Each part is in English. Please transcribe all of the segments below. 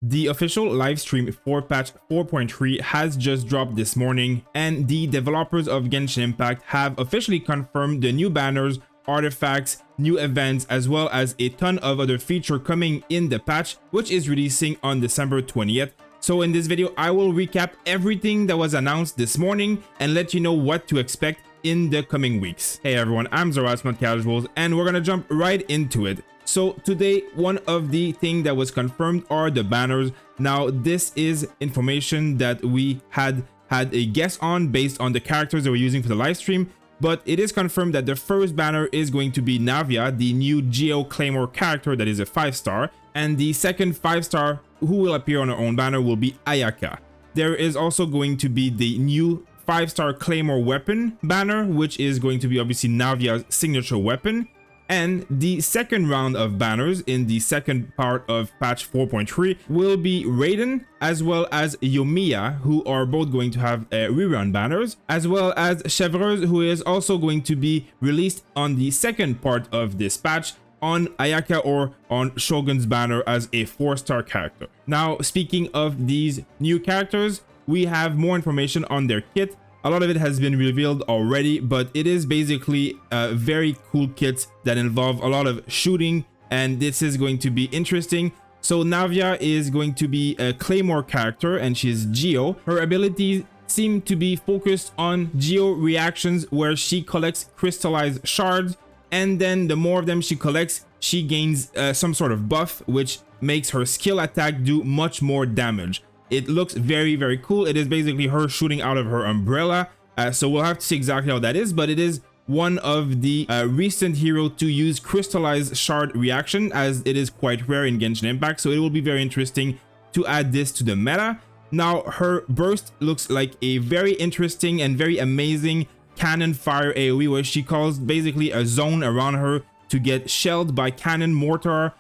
The official livestream for patch 4.3 has just dropped this morning, and the developers of Genshin Impact have officially confirmed the new banners, artifacts, new events, as well as a ton of other features coming in the patch, which is releasing on December 20th. So in this video, I will recap everything that was announced this morning and let you know what to expect in the coming weeks. Hey everyone, I'm Zoras Not Casuals, and we're gonna jump right into it. So today, one of the things that was confirmed are the banners. Now, this is information that we had a guess on based on the characters that we're using for the live stream, but it is confirmed that the first banner is going to be NAVIA, the new Geo Claymore character that is a 5-star, and the second 5-star who will appear on her own banner will be Ayaka. There is also going to be the new 5-star Claymore weapon banner, which is going to be obviously Navia's signature weapon. And the second round of banners in the second part of patch 4.3 will be Raiden as well as Yoimiya, who are both going to have rerun banners, as well as CHEVREUSE, who is also going to be released on the second part of this patch on Ayaka or on Shogun's banner as a 4-star character. Now, speaking of these new characters, we have more information on their kit. A lot of it has been revealed already, but it is basically very cool kits that involve a lot of shooting, and this is going to be interesting. So NAVIA is going to be a Claymore character, and she's Geo. Her abilities seem to be focused on Geo reactions, where she collects crystallized shards, and then the more of them she collects, she gains some sort of buff, which makes her skill attack do much more damage. It looks very, very cool. It is basically her shooting out of her umbrella. So we'll have to see exactly how that is, but it is one of the recent hero to use crystallized shard reaction, as it is quite rare in Genshin Impact. So it will be very interesting to add this to the meta. Now, her burst looks like a very interesting and very amazing cannon fire AoE, where she calls basically a zone around her to get shelled by cannon mortar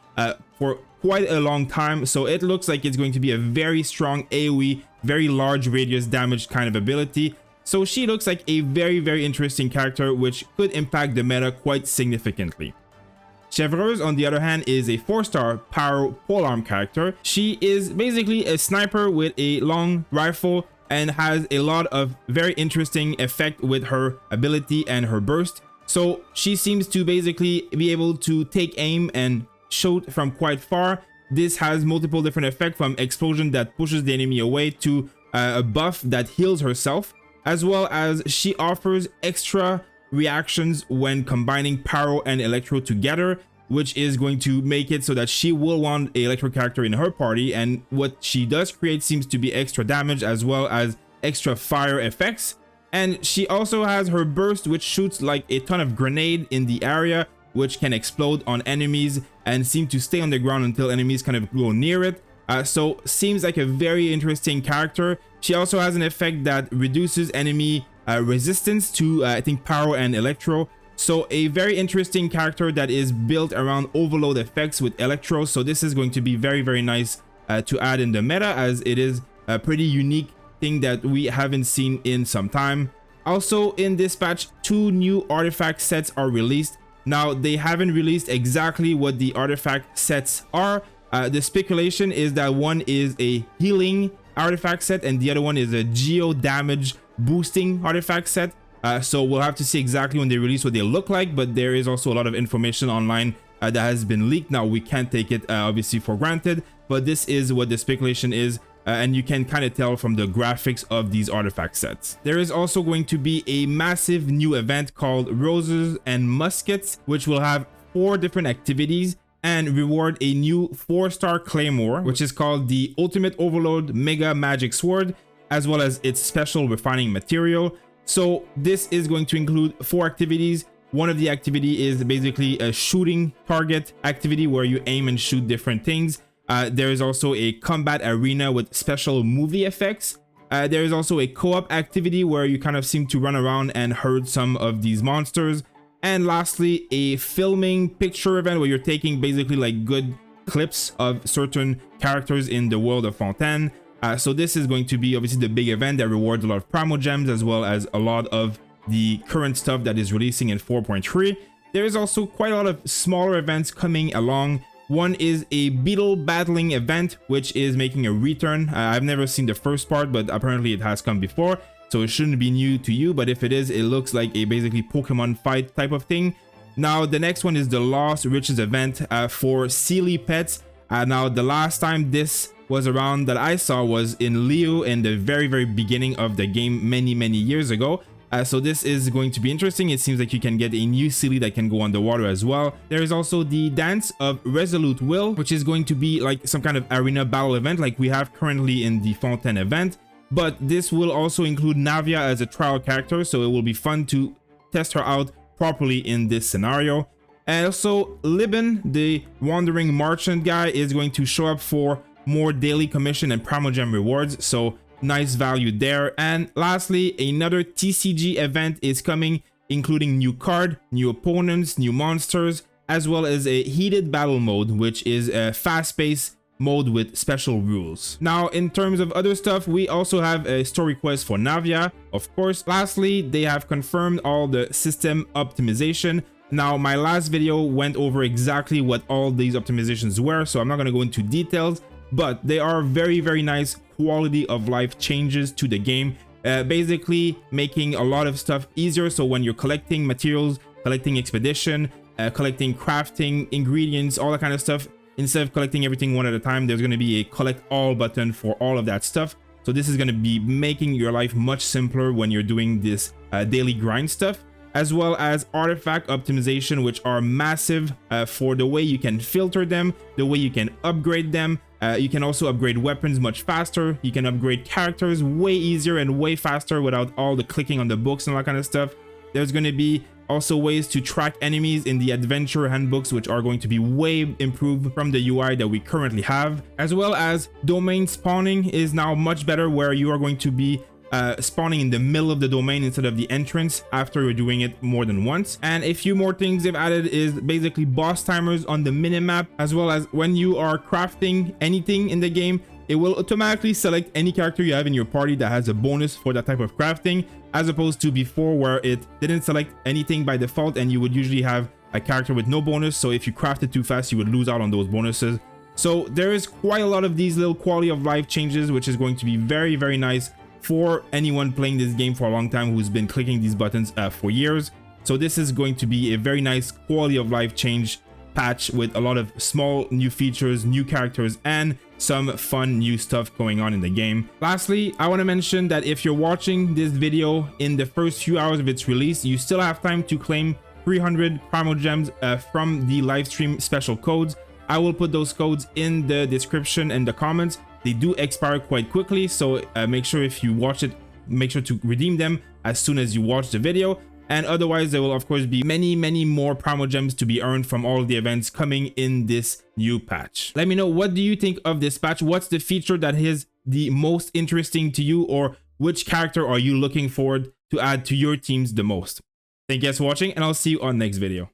for quite a long time. So it looks like it's going to be a very strong AoE, very large radius damage kind of ability. So she looks like a very, very interesting character, which could impact the meta quite significantly. CHEVREUSE, on the other hand, is a 4-star Pyro Polearm character. She is basically a sniper with a long rifle and has a lot of very interesting effect with her ability and her burst. So she seems to basically be able to take aim and shoot from quite far. This has multiple different effects, from explosion that pushes the enemy away to a buff that heals herself, as well as she offers extra reactions when combining Pyro and Electro together, which is going to make it so that she will want an Electro character in her party, and what she does create seems to be extra damage as well as extra fire effects. And she also has her burst, which shoots like a ton of grenade in the area, which can explode on enemies and seem to stay on the ground until enemies kind of go near it. So seems like a very interesting character. She also has an effect that reduces enemy resistance to I think Pyro and Electro. So a very interesting character that is built around overload effects with Electro. So this is going to be very, very nice to add in the meta, as it is a pretty unique thing that we haven't seen in some time. Also in this patch, 2 new artifact sets are released. Now, they haven't released exactly what the artifact sets are. The speculation is that one is a healing artifact set and the other one is a geo damage boosting artifact set. So we'll have to see exactly when they release what they look like, but there is also a lot of information online that has been leaked. Now, we can't take it obviously for granted, but this is what the speculation is. And you can kind of tell from the graphics of these artifact sets. There is also going to be a massive new event called Roses and Muskets, which will have 4 different activities and reward a new 4-star Claymore, which is called the Ultimate Overload Mega Magic Sword, as well as its special refining material. So this is going to include 4 activities. One of the activity is basically a shooting target activity where you aim and shoot different things. There is also a combat arena with special movie effects. There is also a co-op activity where you kind of seem to run around and hurt some of these monsters. And lastly, a filming picture event where you're taking basically like good clips of certain characters in the world of Fontaine. So this is going to be obviously the big event that rewards a lot of Primo Gems, as well as a lot of the current stuff that is releasing in 4.3. There is also quite a lot of smaller events coming along. One is a beetle battling event, which is making a return. I've never seen the first part, but apparently it has come before, so it shouldn't be new to you, but if it is, it looks like a basically Pokemon fight type of thing. Now the next one is the Lost Riches event for Sealy pets. Now the last time this was around that I saw was in Leo in the very beginning of the game many years ago. So this is going to be interesting. It seems like you can get a new Sealy that can go underwater as well. There is also the Dance of Resolute Will, which is going to be like some kind of arena battle event like we have currently in the Fontaine event. But this will also include NAVIA as a trial character, so it will be fun to test her out properly in this scenario. And also Libin, the wandering merchant guy, is going to show up for more daily commission and Primogem rewards, so nice value there. And lastly, another TCG event is coming, including new card, new opponents, new monsters, as well as a heated battle mode, which is a fast-paced mode with special rules. Now, in terms of other stuff, we also have a story quest for NAVIA, of course. Lastly, they have confirmed all the system optimization. Now, my last video went over exactly what all these optimizations were, so I'm not going to go into details, but they are very nice quality of life changes to the game, basically making a lot of stuff easier. So when you're collecting materials, collecting expedition, collecting crafting, ingredients, all that kind of stuff, instead of collecting everything one at a time, there's going to be a collect all button for all of that stuff. So this is going to be making your life much simpler when you're doing this daily grind stuff, as well as artifact optimization, which are massive for the way you can filter them, the way you can upgrade them. You can also upgrade weapons much faster. You can upgrade characters way easier and way faster without all the clicking on the books and all that kind of stuff. There's going to be also ways to track enemies in the adventure handbooks, which are going to be way improved from the UI that we currently have, as well as domain spawning is now much better, where you are going to be spawning in the middle of the domain instead of the entrance after you're doing it more than once. And a few more things they've added is basically boss timers on the minimap, as well as when you are crafting anything in the game, it will automatically select any character you have in your party that has a bonus for that type of crafting, as opposed to before where it didn't select anything by default and you would usually have a character with no bonus. So if you crafted too fast, you would lose out on those bonuses. So there is quite a lot of these little quality of life changes, which is going to be very nice for anyone playing this game for a long time who's been clicking these buttons for years. So this is going to be a very nice quality of life change patch with a lot of small new features, new characters, and some fun new stuff going on in the game. Lastly, I want to mention that if you're watching this video in the first few hours of its release, you still have time to claim 300 Primogems from the Livestream special codes. I will put those codes in the description and the comments. They do expire quite quickly, so make sure if you watch it, make sure to redeem them as soon as you watch the video. And otherwise, there will of course be many more Primogems to be earned from all of the events coming in this new patch. Let me know, what do you think of this patch? What's the feature that is the most interesting to you, or which character are you looking forward to add to your teams the most? Thank you guys for watching, and I'll see you on next video.